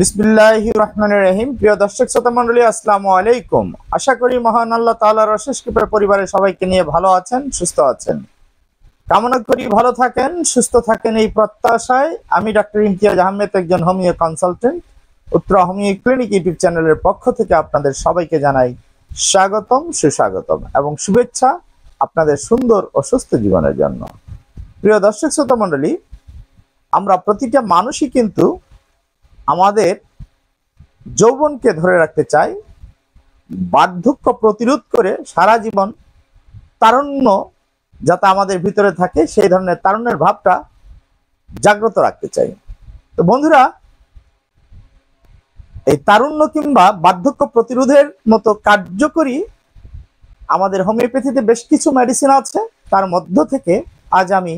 বিসমিল্লাহির রহমানির রহিম। প্রিয় দর্শক শ্রোতা মণ্ডলী, আসসালামু আলাইকুম। আশা করি মহান আল্লাহ তাআলার অশেষ কৃপায় পরিবারের সবাইকে নিয়ে ভালো আছেন, সুস্থ আছেন। কামনা করি ভালো থাকেন, সুস্থ থাকেন এই প্রত্যাশায় আমি ডক্টর ইমতিয়াজ আহমেদ, একজন homeo consultant, Uttara homeo clinic YouTube চ্যানেলের পক্ষ থেকে আপনাদের সবাইকে জানাই স্বাগতম, সুস্বাগতম এবং শুভেচ্ছা আপনাদের সুন্দর ও সুস্থ জীবনের জন্য। প্রিয় দর্শক শ্রোতা মণ্ডলী, আমরা প্রতিটা মানুষই কিন্তু আমাদের যৌবনকে ধরে রাখতে চাই, বার্ধক্য প্রতিরোধ করে সারা জীবন তারুণ্য যাতে আমাদের ভিতরে থাকে সেই ধরনের তারুণ্যের ভাবটা জাগ্রত রাখতে চাই। তো বন্ধুরা, এই তারুণ্য কিংবা বার্ধক্য প্রতিরোধের মতো কার্যকরী আমাদের হোমিওপ্যাথিতে বেশ কিছু মেডিসিন আছে। তার মধ্য থেকে আজ আমি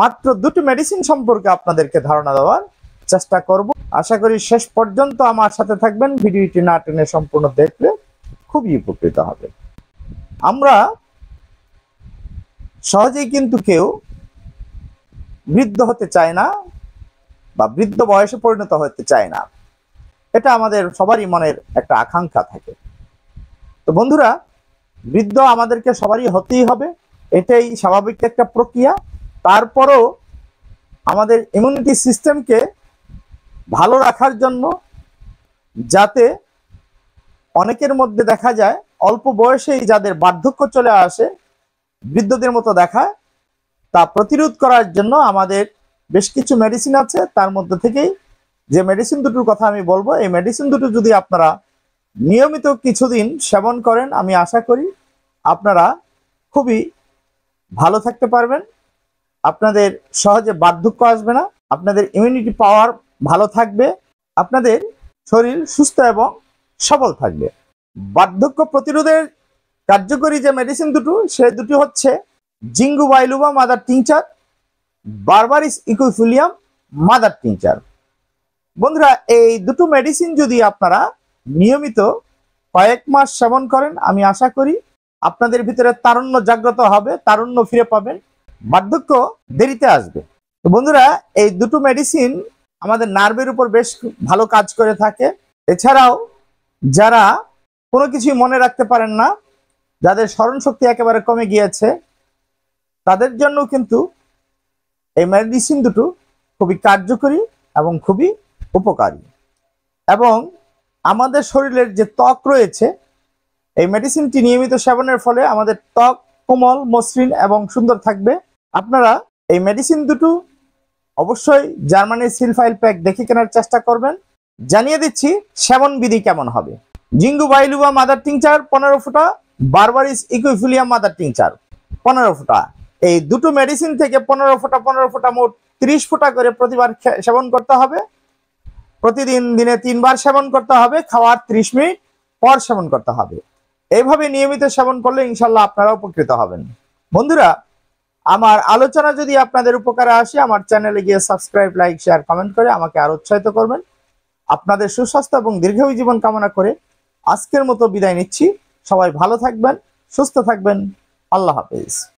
মাত্র দুটি মেডিসিন সম্পর্কে আপনাদেরকে ধারণা দেওয়ার চেষ্টা করব। আশা করি শেষ পর্যন্ত আমার সাথে থাকবেন, ভিডিওটি না টেনে সম্পূর্ণ দেখলে খুবই উপকৃত হবে। আমরা সহজেই কিন্তু কেউ বৃদ্ধ হতে চায় না বা বৃদ্ধ বয়সে পরিণত হতে চায় না, এটা আমাদের সবারই মনের একটা আকাঙ্ক্ষা থাকে। তো বন্ধুরা, বৃদ্ধ আমাদেরকে সবারই হতেই হবে, এটাই স্বাভাবিক একটা প্রক্রিয়া। তারপরও আমাদের ইমিউনিটি সিস্টেমকে ভালো রাখার জন্য, যাতে অনেকের মধ্যে দেখা যায় অল্প বয়সেই যাদের বার্ধক্য চলে আসে, বৃদ্ধদের মতো দেখায়, তা প্রতিরোধ করার জন্য আমাদের বেশ কিছু মেডিসিন আছে। তার মধ্যে থেকেই যে মেডিসিন দুটোর কথা আমি বলবো, এই মেডিসিন দুটো যদি আপনারা নিয়মিত কিছুদিন সেবন করেন, আমি আশা করি আপনারা খুবই ভালো থাকতে পারবেন। আপনাদের সহজে বার্ধক্য আসবে না, আপনাদের ইমিউনিটি পাওয়ার ভালো থাকবে, আপনাদের শরীর সুস্থ এবং সবল থাকবে। বার্ধক্য প্রতিরোধের কার্যকরী যে মেডিসিন দুটো, সে দুটি হচ্ছে Ginkgo biloba mother tincture, Berberis aquifolium mother tincture. বন্ধুরা, এই দুটো মেডিসিন যদি আপনারা নিয়মিত কয়েক মাস সেবন করেন, আমি আশা করি আপনাদের ভিতরে তারুণ্য জাগ্রত হবে, তারুণ্য ফিরে পাবেন, বার্ধক্য দেরিতে আসবে। তো বন্ধুরা, এই দুটো মেডিসিন আমাদের নার্ভের উপর বেশ ভালো কাজ করে থাকে। এছাড়াও যারা কোনো কিছুই মনে রাখতে পারেন না, যাদের স্মরণ শক্তি একেবারে কমে গিয়েছে, তাদের জন্য কিন্তু এই মেডিসিন দুটো খুবই কার্যকরী এবং খুবই উপকারী। এবং আমাদের শরীরের যে ত্বক রয়েছে, এই মেডিসিনটি নিয়মিত সেবনের ফলে আমাদের ত্বক কোমল, মসৃণ এবং সুন্দর থাকবে। আপনারা এই মেডিসিন দুটো অবশ্যই জার্মানির সিলফাইল প্যাক দেখে কেনার চেষ্টা করবেন। জানিয়ে দিচ্ছি সেবন বিধি কেমন হবে। জিঙ্গু বাইলুবা মাদার টিংচার 15 ফোঁটা, বারবারিস ইকুইফিলিয়াম মাদার টিংচার 15 ফোঁটা। এই দুটো মেডিসিন থেকে 15 ফোঁটা মোট 30 ফোঁটা করে প্রতিবার সেবন করতে হবে। প্রতিদিন দিনে 3 বার সেবন করতে হবে, খাওয়ার 30 মিনিট পর সেবন করতে হবে। এইভাবে নিয়মিত সেবন করলে ইনশাল্লাহ আপনারা উপকৃত হবেন। বন্ধুরা, আমার আলোচনা যদি আপনাদের উপকারে আসে, আমার চ্যানেলে গিয়ে সাবস্ক্রাইব, লাইক, শেয়ার, কমেন্ট করে আমাকে আরো উৎসাহিত করবেন। আপনাদের সুস্বাস্থ্য এবং দীর্ঘায়ু জীবন কামনা করে আজকের মতো বিদায় নিচ্ছি। সবাই ভালো থাকবেন, সুস্থ থাকবেন। আল্লাহ হাফেজ।